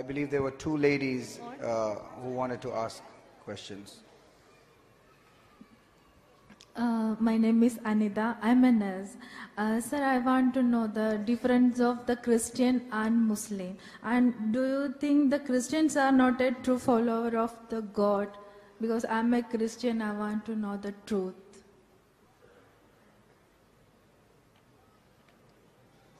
believe there were two ladies who wanted to ask questions. My name is Anida. I'm a nurse. Sir, I want to know the difference of the Christian and Muslim. And do you think the Christians are not a true follower of the God? Because I'm a Christian, I want to know the truth.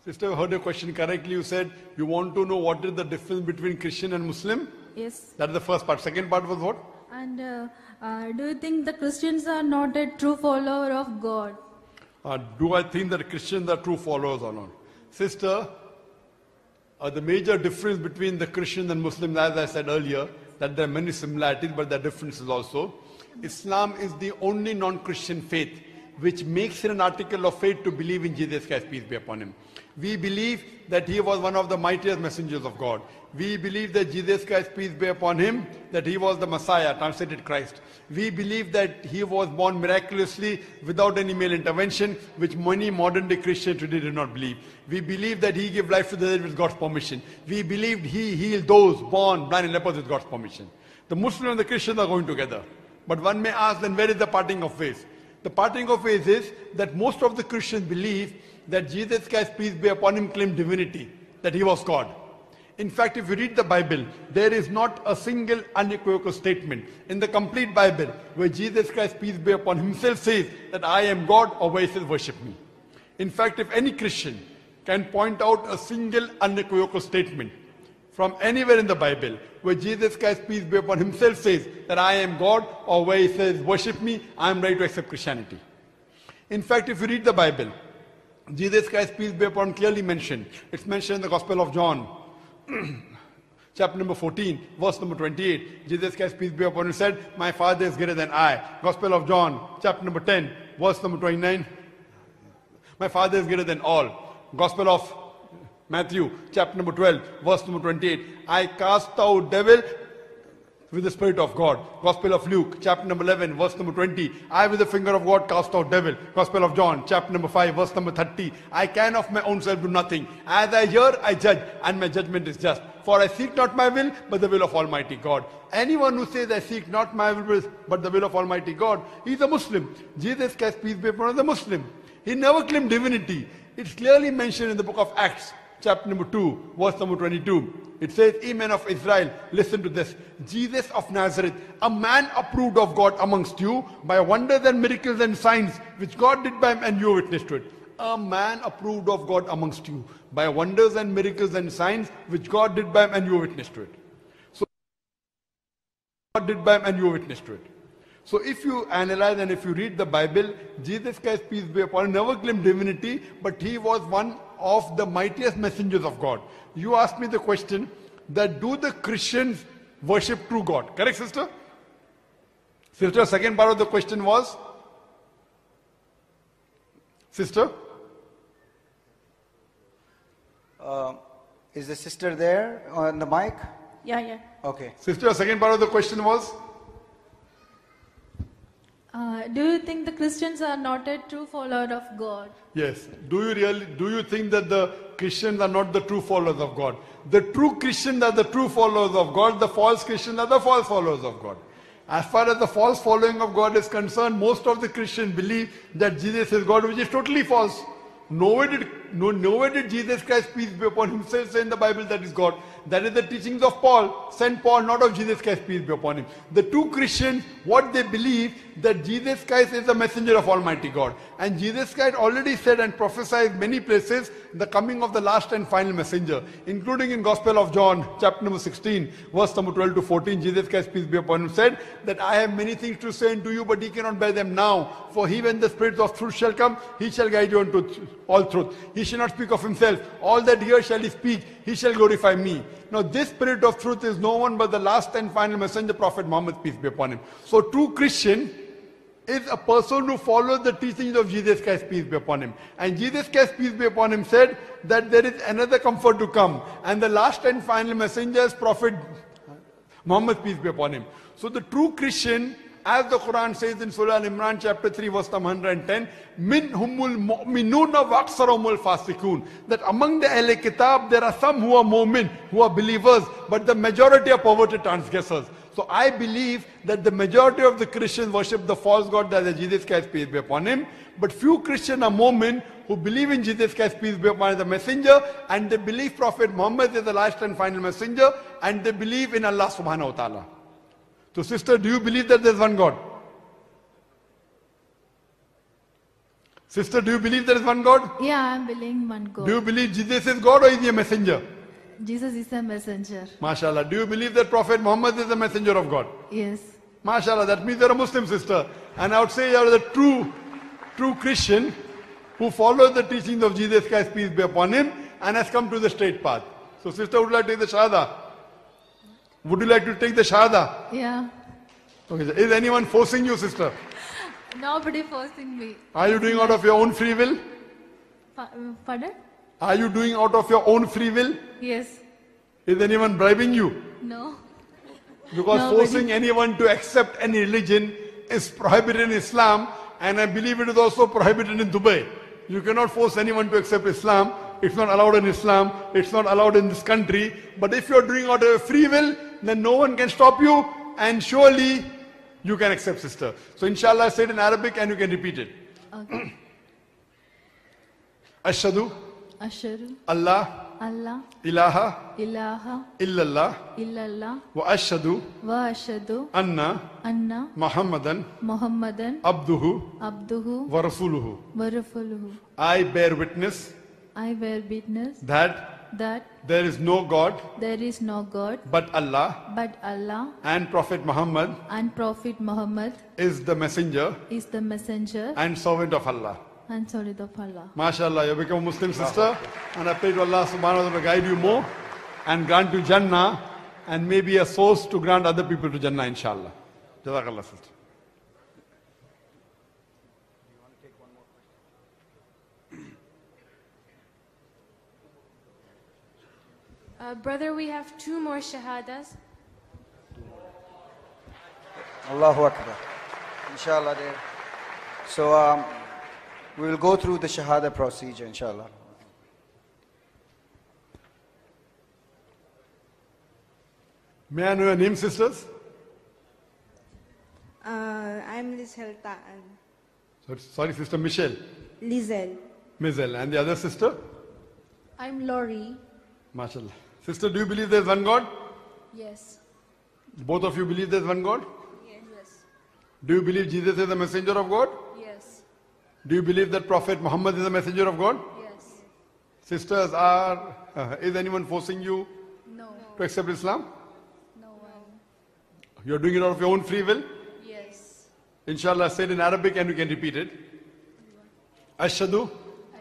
Sister, I heard your question correctly. You said you want to know what is the difference between Christian and Muslim? Yes. That is the first part. Second part was what? And do you think the Christians are not a true follower of God? Do I think that Christians are true followers or not? Sister, the major difference between the Christians and Muslims, as I said earlier, that there are many similarities, but there are differences also. Islam is the only non-Christian faith which makes it an article of faith to believe in Jesus Christ, peace be upon him. We believe that he was one of the mightiest messengers of God. We believe that Jesus Christ, peace be upon him, that he was the Messiah, translated Christ. We believe that he was born miraculously without any male intervention, which many modern day Christians today do not believe. We believe that he gave life to the dead with God's permission. We believe he healed those born blind and lepers with God's permission. The Muslim and the Christian are going together. But one may ask, then where is the parting of ways? The parting of ways is that most of the Christians believe that Jesus Christ, peace be upon him, claimed divinity, that he was God. In fact, if you read the Bible, there is not a single unequivocal statement in the complete Bible where Jesus Christ, peace be upon him, himself says that I am God, or where he says worship me. In fact, if any Christian can point out a single unequivocal statement from anywhere in the Bible where Jesus Christ, peace be upon him, himself says that I am God, or where he says worship me, I am ready to accept Christianity. In fact, if you read the Bible, Jesus Christ, peace be upon him, clearly mentioned. It's mentioned in the Gospel of John, chapter number 14, verse number 28. Jesus Christ, peace be upon him, said, my Father is greater than I. Gospel of John, chapter number 10, verse number 29. My Father is greater than all. Gospel of Matthew, chapter number 12, verse number 28. I cast out devil with the Spirit of God. Gospel of Luke, chapter number 11, verse number 20. I with the finger of God cast out devil. Gospel of John, chapter number 5, verse number 30. I can of my own self do nothing. As I hear, I judge, and my judgment is just. For I seek not my will, but the will of Almighty God. Anyone who says, I seek not my will, but the will of Almighty God, he is a Muslim. Jesus Christ, peace be upon him, is a Muslim. He never claimed divinity. It's clearly mentioned in the book of Acts, chapter number 2, verse number 22. It says, ye men of Israel, listen to this. Jesus of Nazareth, a man approved of God amongst you by wonders and miracles and signs which God did by him, and you witness to it. A man approved of God amongst you by wonders and miracles and signs which God did by him, and you witness to it. So God did by him, and you witness to it. So if you analyze and if you read the Bible, Jesus Christ, peace be upon him, never claimed divinity, but he was one of the mightiest messengers of God. You asked me the question that do the Christians worship true God? Correct, sister? Sister, second part of the question was? Sister? Is the sister there on the mic? Yeah. Okay. Sister, second part of the question was? Do you think the Christians are not a true follower of God? Yes. Do you think that the Christians are not the true followers of God? The true Christians are the true followers of God. The false Christians are the false followers of God. As far as the false following of God is concerned, most of the Christians believe that Jesus is God, which is totally false. Nowhere did Jesus Christ, peace be upon him, himself say in the Bible that is God. That is the teachings of Paul, Saint Paul, not of Jesus Christ, peace be upon him. The true Christians, what they believe, that Jesus Christ is the messenger of Almighty God. And Jesus Christ already said and prophesied many places the coming of the last and final messenger, including in Gospel of John, chapter number 16, verse number 12 to 14, Jesus Christ, peace be upon him, said that I have many things to say unto you, but ye cannot bear them now. For he, when the Spirit of truth shall come, he shall guide you unto all truth. He shall not speak of himself. All that here shall he speak, he shall glorify me. Now this Spirit of truth is no one but the last and final messenger, Prophet Muhammad, peace be upon him. So true Christian is a person who follows the teachings of Jesus Christ, peace be upon him. And Jesus Christ, peace be upon him, said that there is another comfort to come. And the last and final messenger is Prophet Muhammad, peace be upon him. So the true Christian As the Quran says in Surah Al-Imran chapter 3 verse number 110, Minhumul mu'minuna wa aksarumul fasikun. That among the Ahl Kitab there are some who are mu'min, who are believers, but the majority are perverted transgressors. So I believe that the majority of the Christians worship the false god that is Jesus Christ, peace be upon him. But few Christians are mu'min who believe in Jesus Christ, peace be upon him, the messenger, and they believe Prophet Muhammad is the last and final messenger, and they believe in Allah subhanahu wa ta'ala. So sister, do you believe that there is one God? Sister, do you believe there is one God? Yeah, I'm believing one God. Do you believe Jesus is God or is he a messenger? Jesus is a messenger. MashaAllah. Do you believe that Prophet Muhammad is the messenger of God? Yes. MashaAllah. That means you're a Muslim, sister. And I would say you're the true Christian who follows the teachings of Jesus Christ, peace be upon him, and has come to the straight path. So sister, would you like to take the Shahada? Would you like to take the Shahada? Yeah. Okay. Is anyone forcing you, sister? Nobody forcing me. Are you doing out of your own free will? Pardon? Are you doing out of your own free will? Yes. Is anyone bribing you? No. Because Nobody. forcing anyone to accept any religion is prohibited in Islam, and I believe it is also prohibited in Dubai. You cannot force anyone to accept Islam. It's not allowed in Islam. It's not allowed in this country. But if you're doing out of free will, then no one can stop you, and surely you can accept, sister. So inshallah, say it in Arabic and you can repeat it. Okay. Ashhadu Ashhadu Allah Allah ilaha ilaha illallah illallah wa ashhadu wa ashhadu anna anna Muhammadan Muhammadan abduhu abduhu wa rasuluhu. wa rasuluhu. I bear witness I bear witness that that there is no God there is no God but Allah, but Allah, and Prophet Muhammad and Prophet Muhammad is the messenger is the messenger and servant of Allah. and servant of Allah. MashaAllah, you become a Muslim, sister, and I pray to Allah subhanahu wa ta'ala to guide you more and grant you Jannah, and maybe a source to grant other people to Jannah, inshallah. Jazakallah, sister. Brother, we have 2 more shahadas. Allahu Akbar. Inshallah there. So we will go through the Shahada procedure, inshallah. May I know your name, sisters? I'm Lizelle Taan. Sorry, sister Michelle. Lizelle. Mizel. And the other sister? I'm Lori. MashaAllah. Sister, do you believe there is one God? Yes. Both of you believe there is one God? Yes. Do you believe Jesus is the messenger of God? Yes. Do you believe that Prophet Muhammad is the messenger of God? Yes. Sisters, is anyone forcing you No. to accept Islam? No one. You're doing it out of your own free will? Yes. Inshallah, say it in Arabic and you can repeat it. Ashhadu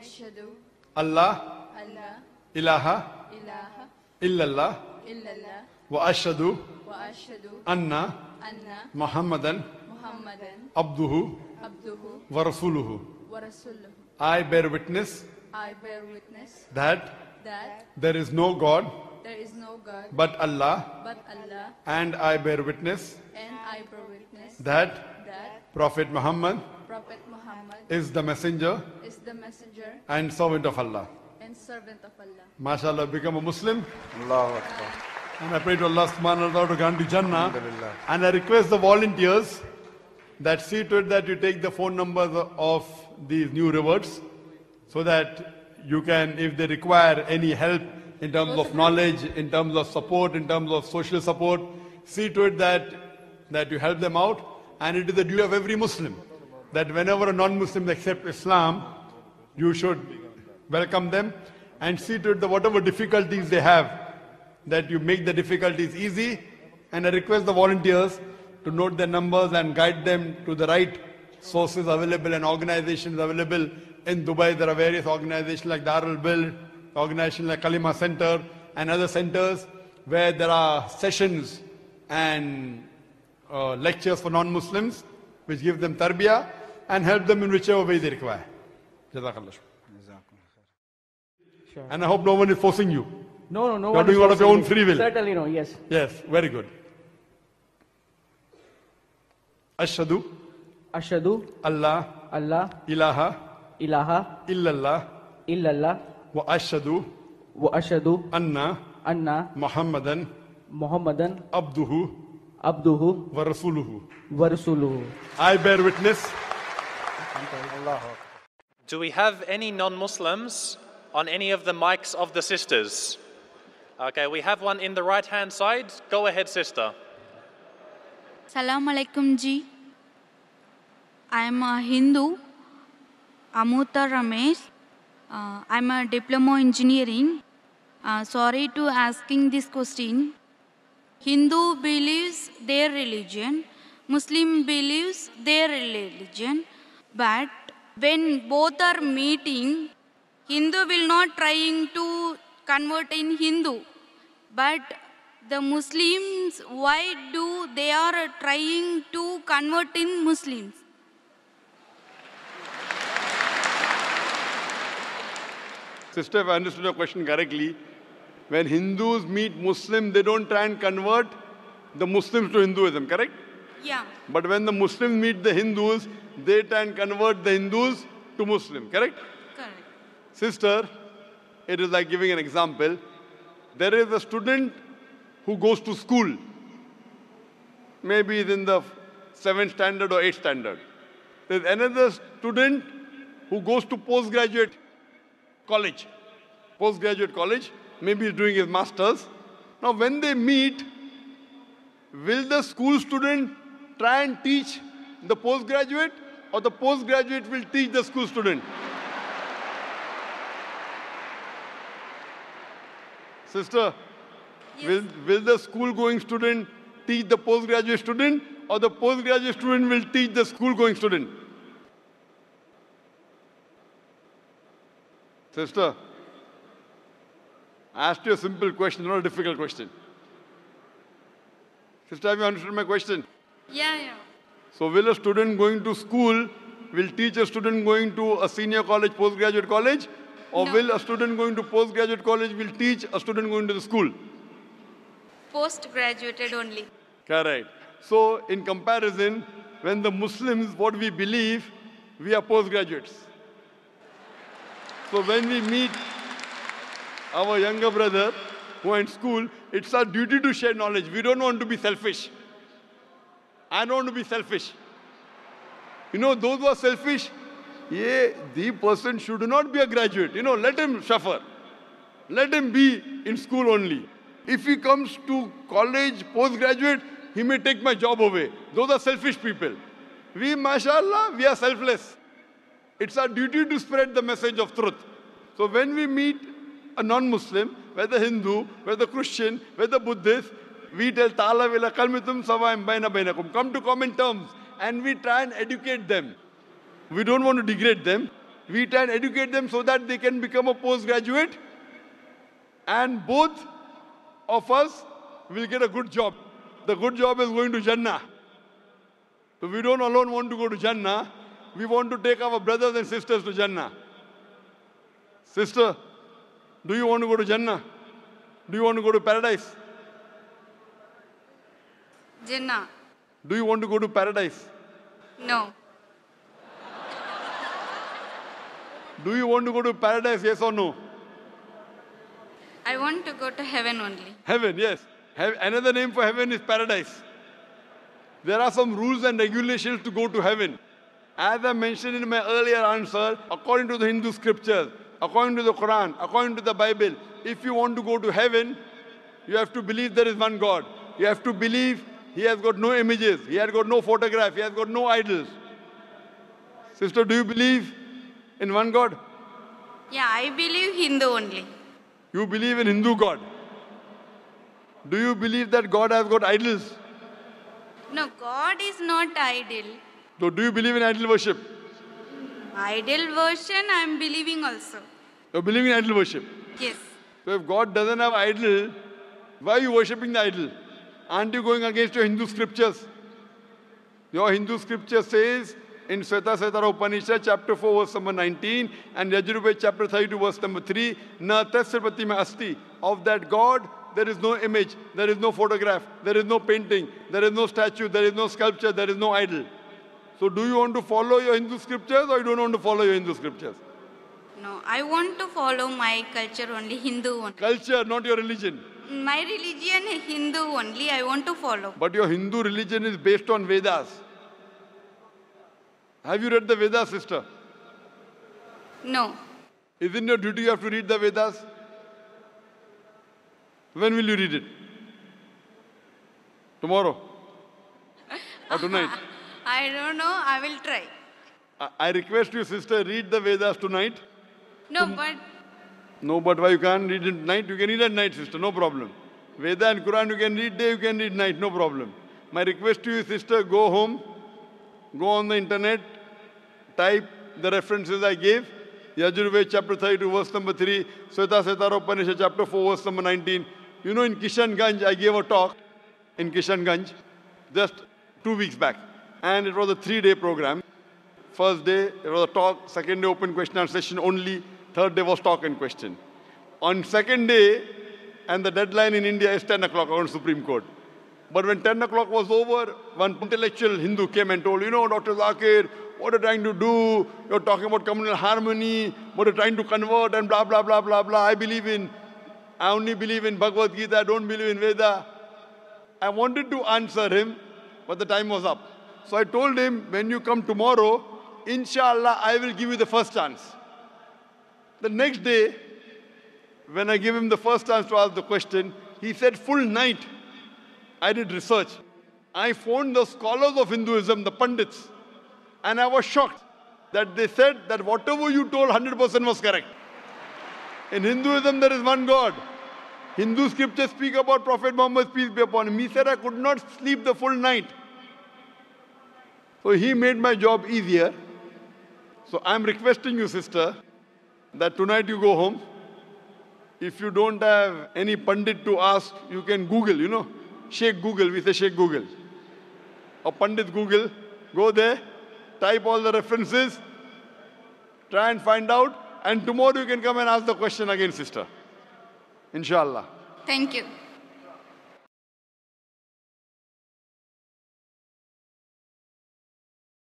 Ashhadu Allah Allah ilaha ilaha illallah illallah wa ashhadu wa ashhadu anna anna Muhammadan Muhammadan abduhu abduhu wa rasuluhu. wa rasuluhu. I bear witness I bear witness that that there is no God there is no God but Allah, but Allah, and I bear witness and I bear witness that that Prophet Muhammad Prophet Muhammad is the messenger is the messenger and servant of Allah. and servant of Allah. MashaAllah, become a Muslim. Allahu Akbar. And I pray to Allah subhanahu wa ta'ala to grant you Jannah. Alhamdulillah. And I request the volunteers that see to it that you take the phone numbers of these new reverts so that you can, if they require any help in terms of knowledge, in terms of support, in terms of social support, see to it that you help them out. And it is the duty of every Muslim that whenever a non-Muslim accepts Islam, you should welcome them and see to it that whatever difficulties they have, that you make the difficulties easy. And I request the volunteers to note their numbers and guide them to the right sources available and organizations available. In Dubai, there are various organizations like Darul Bil, organizations like Kalima Center and other centers where there are sessions and lectures for non-Muslims which give them tarbiyah and help them in whichever way they require. Jazakallah. Sure. And I hope no one is forcing you. No, no, no. You're one doing is out of your own forcing free me. will. Certainly no, yes. Yes, very good. Ashhadu Ashhadu Allah Allah ilaha ilaha illallah illallah wa ashhadu wa ashhadu anna anna Muhammadan Muhammadan abduhu abduhu wa rasuluhu. wa rasuluhu. I bear witness. Allahu Akbar. Do we have any non-Muslims on any of the mics of the sisters? Okay, we have one in the right-hand side. Go ahead, sister. Salam alaikum ji. I am a Hindu, Amuta Ramesh. I am a diploma engineering. Sorry to asking this question. Hindu believes their religion, Muslim believes their religion, but when both are meeting, Hindu will not trying to convert in Hindu, but the Muslims, why do they are trying to convert in Muslims? Sister, if I understood your question correctly, when Hindus meet Muslims, they don't try and convert the Muslims to Hinduism, correct? Yeah. But when the Muslims meet the Hindus, they try and convert the Hindus to Muslim, correct? Correct. Sister, it is like giving an example. There is a student who goes to school. Maybe he's in the 7th standard or 8th standard. There's another student who goes to postgraduate college. Postgraduate college. Maybe he's doing his master's. Now when they meet, will the school student try and teach the postgraduate, or the postgraduate will teach the school student? Sister, Yes. will the school-going student teach the postgraduate student, or the postgraduate student will teach the school-going student? Sister, I asked you a simple question, not a difficult question. Sister, have you understood my question? Yeah. So will a student going to school will teach a student going to a senior college, postgraduate college? Or No. will a student going to postgraduate college will teach a student going to the school? Post-graduated only. Correct. So in comparison, when the Muslims, what we believe, we are postgraduates. So when we meet our younger brother who are in school, it's our duty to share knowledge. We don't want to be selfish. I don't want to be selfish. You know, those who are selfish, the person should not be a graduate. You know, let him suffer. Let him be in school only. If he comes to college, postgraduate, he may take my job away. Those are selfish people. We, mashallah, we are selfless. It's our duty to spread the message of truth. So when we meet a non-Muslim, whether Hindu, whether Christian, whether Buddhist, we tell Ta'ala vila kalmitum sawa'im baina bainakum. Come to common terms. And we try and educate them. We don't want to degrade them. We try and educate them so that they can become a postgraduate. And both of us will get a good job. The good job is going to Jannah. So we don't alone want to go to Jannah. We want to take our brothers and sisters to Jannah. Sister, do you want to go to Jannah? Do you want to go to paradise? Jinnah. Do you want to go to paradise? No. Do you want to go to paradise, yes or no? I want to go to heaven only. Heaven, yes. Another name for heaven is paradise. There are some rules and regulations to go to heaven. As I mentioned in my earlier answer, according to the Hindu scriptures, according to the Quran, according to the Bible, if you want to go to heaven, you have to believe there is one God. You have to believe He has got no images, He has got no photograph, He has got no idols. Sister, do you believe in one God? Yeah, I believe Hindu only. You believe in Hindu God. Do you believe that God has got idols? No, God is not idol. So do you believe in idol worship? Idol version I am believing also. You believe in idol worship. Yes. So if God doesn't have idol, why are you worshipping the idol? Aren't you going against your Hindu scriptures? Your Hindu scripture says in Svetasvatara Upanishad, chapter 4, verse number 19, and Yajurveda, chapter 32, verse number 3, Na tasya pratima asti. Of that God, there is no image, there is no photograph, there is no painting, there is no statue, there is no sculpture, there is no idol. So do you want to follow your Hindu scriptures or you don't want to follow your Hindu scriptures? No, I want to follow my culture only, Hindu only. Culture, not your religion. My religion is Hindu only, I want to follow. But your Hindu religion is based on Vedas. Have you read the Vedas, sister? No. Isn't your duty you have to read the Vedas? When will you read it? Tomorrow? Or tonight? I don't know, I will try. I request you, sister, read the Vedas tonight. No, but No, but why you can't read it at night? You can read at night, sister, no problem. Veda and Quran you can read day, you can read night, no problem. My request to you, sister, go home, go on the internet, type the references I gave. Yajurved chapter 32, verse number 3, Shweta Upanishad chapter 4, verse number 19. You know, in Kishanganj, I gave a talk in Kishanganj just 2 weeks back. And it was a 3-day program. First day, it was a talk. Second day, open question and session only. Third day was talk and question. On second day, and the deadline in India is 10 o'clock on Supreme Court. But when 10 o'clock was over, one intellectual Hindu came and told, you know, Dr. Zakir, what are you trying to do? You're talking about communal harmony, what are you trying to convert and blah, blah, blah, blah, blah. I only believe in Bhagavad Gita, I don't believe in Veda. I wanted to answer him, but the time was up. So I told him, when you come tomorrow, inshallah, I will give you the first chance. The next day, when I gave him the first chance to ask the question, he said, full night, I did research. I phoned the scholars of Hinduism, the Pandits, and I was shocked that they said that whatever you told 100% was correct. In Hinduism, there is one God. Hindu scriptures speak about Prophet Muhammad, peace be upon him. He said, I could not sleep the full night. So he made my job easier. So I'm requesting you, sister, that tonight you go home. If you don't have any Pandit to ask, you can Google, you know. Sheikh Google, we say Sheikh Google. Or Pandit Google, go there, type all the references, try and find out, and tomorrow you can come and ask the question again, sister. Inshallah. thank you.